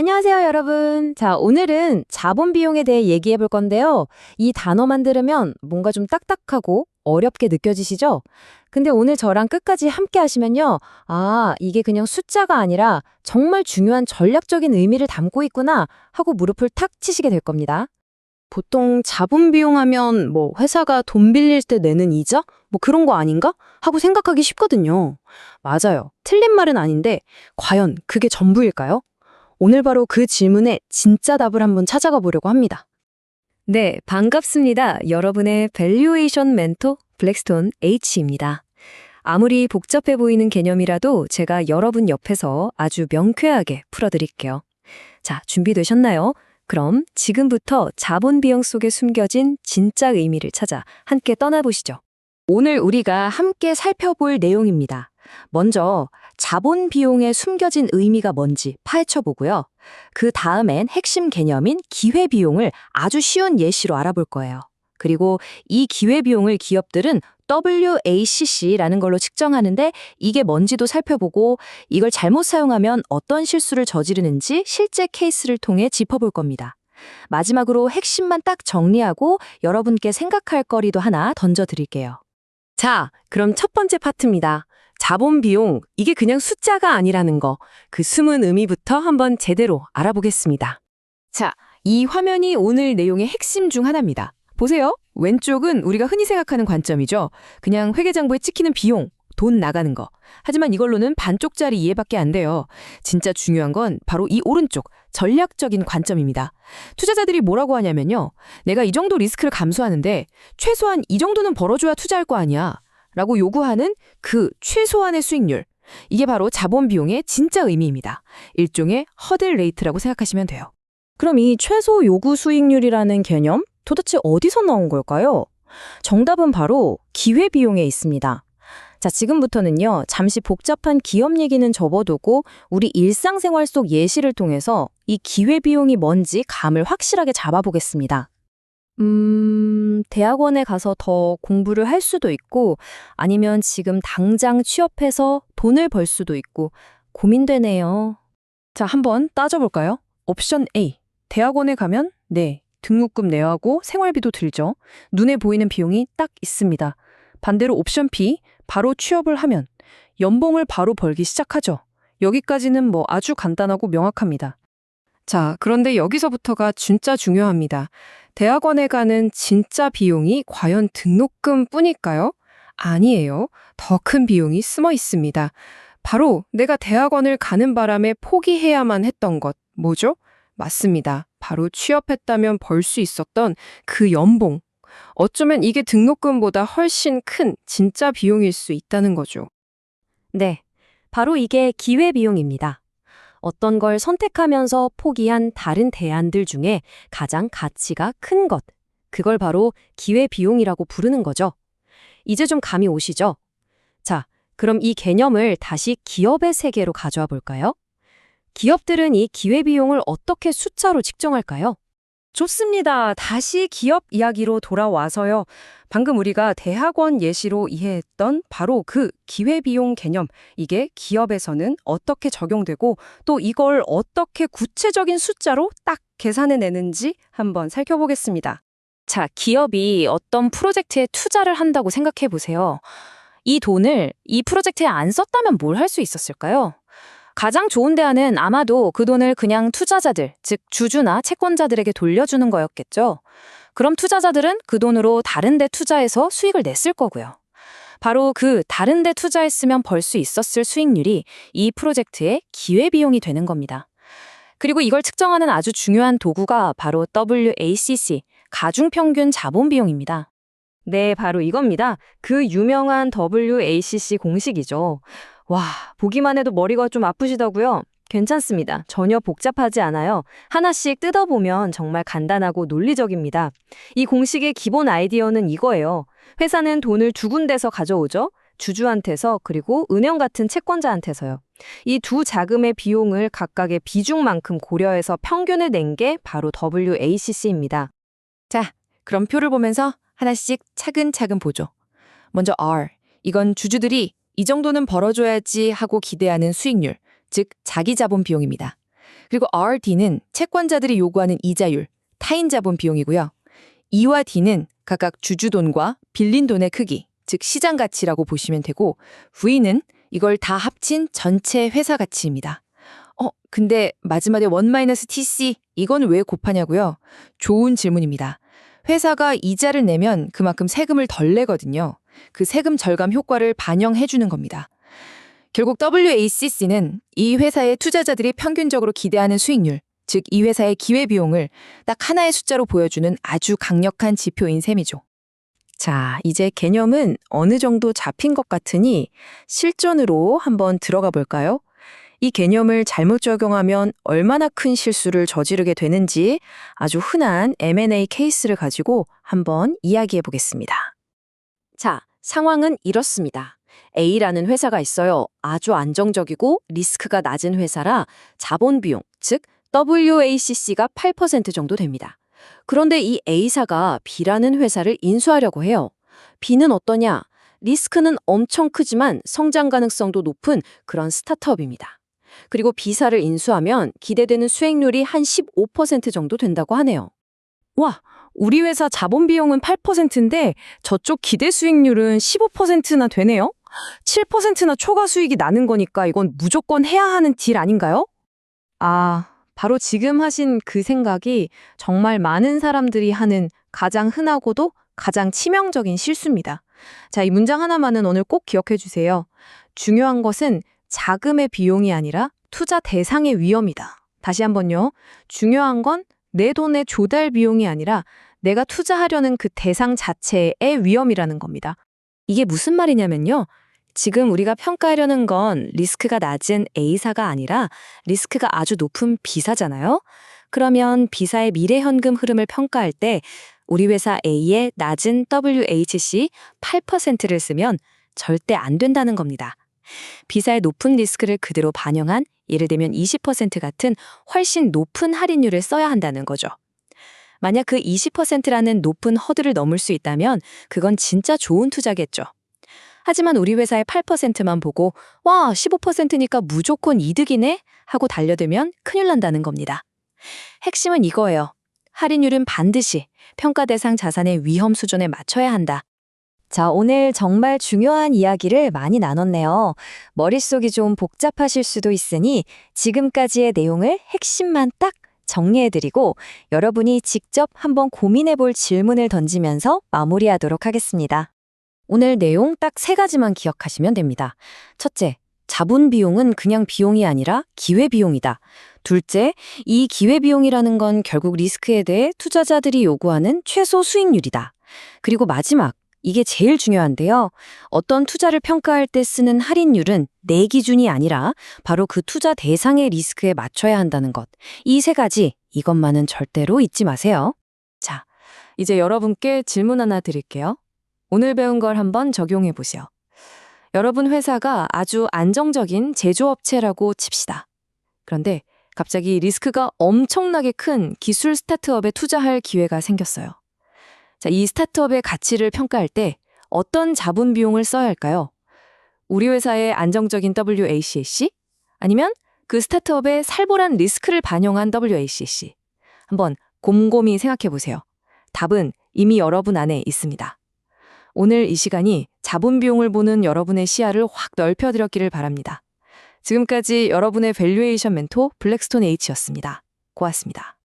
안녕하세요, 여러분. 자, 오늘은 자본 비용에 대해 얘기해 볼 건데요. 이 단어만 들으면 뭔가 좀 딱딱하고 어렵게 느껴지시죠? 근데 오늘 저랑 끝까지 함께 하시면요. 아, 이게 그냥 숫자가 아니라 정말 중요한 전략적인 의미를 담고 있구나 하고 무릎을 탁 치시게 될 겁니다. 보통 자본 비용 하면 뭐 회사가 돈 빌릴 때 내는 이자? 뭐 그런 거 아닌가? 하고 생각하기 쉽거든요. 맞아요. 틀린 말은 아닌데 과연 그게 전부일까요? 오늘 바로 그 질문에 진짜 답을 한번 찾아가 보려고 합니다. 네, 반갑습니다. 여러분의 밸류에이션 멘토 블랙스톤 H입니다. 아무리 복잡해 보이는 개념이라도 제가 여러분 옆에서 아주 명쾌하게 풀어드릴게요. 자, 준비되셨나요? 그럼 지금부터 자본 비용 속에 숨겨진 진짜 의미를 찾아 함께 떠나보시죠. 오늘 우리가 함께 살펴볼 내용입니다. 먼저 자본 비용에 숨겨진 의미가 뭔지 파헤쳐 보고요. 그 다음엔 핵심 개념인 기회비용을 아주 쉬운 예시로 알아볼 거예요. 그리고 이 기회비용을 기업들은 WACC라는 걸로 측정하는데 이게 뭔지도 살펴보고 이걸 잘못 사용하면 어떤 실수를 저지르는지 실제 케이스를 통해 짚어볼 겁니다. 마지막으로 핵심만 딱 정리하고 여러분께 생각할 거리도 하나 던져드릴게요. 자, 그럼 첫 번째 파트입니다. 자본 비용, 이게 그냥 숫자가 아니라는 거, 그 숨은 의미부터 한번 제대로 알아보겠습니다. 자, 이 화면이 오늘 내용의 핵심 중 하나입니다. 보세요. 왼쪽은 우리가 흔히 생각하는 관점이죠. 그냥 회계장부에 찍히는 비용, 돈 나가는 거. 하지만 이걸로는 반쪽짜리 이해밖에 안 돼요. 진짜 중요한 건 바로 이 오른쪽, 전략적인 관점입니다. 투자자들이 뭐라고 하냐면요. 내가 이 정도 리스크를 감수하는데 최소한 이 정도는 벌어줘야 투자할 거 아니야. 라고 요구하는 그 최소한의 수익률. 이게 바로 자본 비용의 진짜 의미입니다. 일종의 허들 레이트라고 생각하시면 돼요. 그럼 이 최소 요구 수익률이라는 개념 도대체 어디서 나온 걸까요? 정답은 바로 기회비용에 있습니다. 자, 지금부터는요. 잠시 복잡한 기업 얘기는 접어두고 우리 일상생활 속 예시를 통해서 이 기회비용이 뭔지 감을 확실하게 잡아보겠습니다. 대학원에 가서 더 공부를 할 수도 있고 아니면 지금 당장 취업해서 돈을 벌 수도 있고 고민되네요. 자, 한번 따져볼까요? 옵션 A. 대학원에 가면 네, 등록금 내야 하고 생활비도 들죠. 눈에 보이는 비용이 딱 있습니다. 반대로 옵션 B. 바로 취업을 하면 연봉을 바로 벌기 시작하죠. 여기까지는 뭐 아주 간단하고 명확합니다. 자, 그런데 여기서부터가 진짜 중요합니다. 대학원에 가는 진짜 비용이 과연 등록금 뿐일까요? 아니에요. 더 큰 비용이 숨어 있습니다. 바로 내가 대학원을 가는 바람에 포기해야만 했던 것, 뭐죠? 맞습니다. 바로 취업했다면 벌 수 있었던 그 연봉. 어쩌면 이게 등록금보다 훨씬 큰 진짜 비용일 수 있다는 거죠. 네, 바로 이게 기회비용입니다. 어떤 걸 선택하면서 포기한 다른 대안들 중에 가장 가치가 큰 것, 그걸 바로 기회비용이라고 부르는 거죠. 이제 좀 감이 오시죠? 자, 그럼 이 개념을 다시 기업의 세계로 가져와 볼까요? 기업들은 이 기회비용을 어떻게 숫자로 측정할까요? 좋습니다. 다시 기업 이야기로 돌아와서요. 방금 우리가 대학원 예시로 이해했던 바로 그 기회비용 개념, 이게 기업에서는 어떻게 적용되고 또 이걸 어떻게 구체적인 숫자로 딱 계산해내는지 한번 살펴보겠습니다. 자, 기업이 어떤 프로젝트에 투자를 한다고 생각해 보세요. 이 돈을 이 프로젝트에 안 썼다면 뭘 할 수 있었을까요? 가장 좋은 대안은 아마도 그 돈을 그냥 투자자들, 즉 주주나 채권자들에게 돌려주는 거였겠죠. 그럼 투자자들은 그 돈으로 다른 데 투자해서 수익을 냈을 거고요. 바로 그 다른 데 투자했으면 벌 수 있었을 수익률이 이 프로젝트의 기회비용이 되는 겁니다. 그리고 이걸 측정하는 아주 중요한 도구가 바로 WACC, 가중평균 자본비용입니다. 네, 바로 이겁니다. 그 유명한 WACC 공식이죠. 와, 보기만 해도 머리가 좀 아프시다고요? 괜찮습니다. 전혀 복잡하지 않아요. 하나씩 뜯어보면 정말 간단하고 논리적입니다. 이 공식의 기본 아이디어는 이거예요. 회사는 돈을 두 군데서 가져오죠. 주주한테서 그리고 은행 같은 채권자한테서요. 이 두 자금의 비용을 각각의 비중만큼 고려해서 평균을 낸 게 바로 WACC입니다. 자, 그럼 표를 보면서 하나씩 차근차근 보죠. 먼저 R. 이건 주주들이 이 정도는 벌어줘야지 하고 기대하는 수익률, 즉 자기 자본 비용입니다. 그리고 RD는 채권자들이 요구하는 이자율, 타인 자본 비용이고요. E와 D는 각각 주주돈과 빌린 돈의 크기, 즉 시장 가치라고 보시면 되고, V는 이걸 다 합친 전체 회사 가치입니다. 근데 마지막에 1-TC 이건 왜 곱하냐고요? 좋은 질문입니다. 회사가 이자를 내면 그만큼 세금을 덜 내거든요. 그 세금 절감 효과를 반영해 주는 겁니다. 결국 WACC는 이 회사의 투자자들이 평균적으로 기대하는 수익률, 즉 이 회사의 기회비용을 딱 하나의 숫자로 보여주는 아주 강력한 지표인 셈이죠. 자, 이제 개념은 어느 정도 잡힌 것 같으니 실전으로 한번 들어가 볼까요? 이 개념을 잘못 적용하면 얼마나 큰 실수를 저지르게 되는지 아주 흔한 M&A 케이스를 가지고 한번 이야기해 보겠습니다. 자, 상황은 이렇습니다. A라는 회사가 있어요. 아주 안정적이고 리스크가 낮은 회사라 자본 비용, 즉 WACC가 8% 정도 됩니다. 그런데 이 A사가 B라는 회사를 인수하려고 해요. B는 어떠냐? 리스크는 엄청 크지만 성장 가능성도 높은 그런 스타트업입니다. 그리고 B사를 인수하면 기대되는 수익률이 한 15% 정도 된다고 하네요. 와, 우리 회사 자본 비용은 8%인데 저쪽 기대 수익률은 15%나 되네요? 7%나 초과 수익이 나는 거니까 이건 무조건 해야 하는 딜 아닌가요? 바로 지금 하신 그 생각이 정말 많은 사람들이 하는 가장 흔하고도 가장 치명적인 실수입니다. 자, 이 문장 하나만은 오늘 꼭 기억해 주세요. 중요한 것은 자금의 비용이 아니라 투자 대상의 위험이다. 다시 한번요. 중요한 건 내 돈의 조달 비용이 아니라 내가 투자하려는 그 대상 자체의 위험이라는 겁니다. 이게 무슨 말이냐면요. 지금 우리가 평가하려는 건 리스크가 낮은 A사가 아니라 리스크가 아주 높은 B사잖아요. 그러면 B사의 미래 현금 흐름을 평가할 때 우리 회사 A의 낮은 WHC 8%를 쓰면 절대 안 된다는 겁니다. B사의 높은 리스크를 그대로 반영한 예를 들면 20% 같은 훨씬 높은 할인율을 써야 한다는 거죠. 만약 그 20%라는 높은 허들을 넘을 수 있다면 그건 진짜 좋은 투자겠죠. 하지만 우리 회사의 8%만 보고 와, 15%니까 무조건 이득이네? 하고 달려들면 큰일 난다는 겁니다. 핵심은 이거예요. 할인율은 반드시 평가 대상 자산의 위험 수준에 맞춰야 한다. 자, 오늘 정말 중요한 이야기를 많이 나눴네요. 머릿속이 좀 복잡하실 수도 있으니 지금까지의 내용을 핵심만 딱 정리해드리고 여러분이 직접 한번 고민해볼 질문을 던지면서 마무리하도록 하겠습니다. 오늘 내용 딱 3가지만 기억하시면 됩니다. 첫째, 자본 비용은 그냥 비용이 아니라 기회비용이다. 둘째, 이 기회비용이라는 건 결국 리스크에 대해 투자자들이 요구하는 최소 수익률이다. 그리고 마지막, 이게 제일 중요한데요. 어떤 투자를 평가할 때 쓰는 할인율은 내 기준이 아니라 바로 그 투자 대상의 리스크에 맞춰야 한다는 것. 이 3가지, 이것만은 절대로 잊지 마세요. 자, 이제 여러분께 질문 하나 드릴게요. 오늘 배운 걸 한번 적용해 보세요. 여러분 회사가 아주 안정적인 제조업체라고 칩시다. 그런데 갑자기 리스크가 엄청나게 큰 기술 스타트업에 투자할 기회가 생겼어요. 자, 이 스타트업의 가치를 평가할 때 어떤 자본 비용을 써야 할까요? 우리 회사의 안정적인 WACC? 아니면 그 스타트업의 살벌한 리스크를 반영한 WACC? 한번 곰곰이 생각해 보세요. 답은 이미 여러분 안에 있습니다. 오늘 이 시간이 자본 비용을 보는 여러분의 시야를 확 넓혀드렸기를 바랍니다. 지금까지 여러분의 밸류에이션 멘토 블랙스톤 H였습니다. 고맙습니다.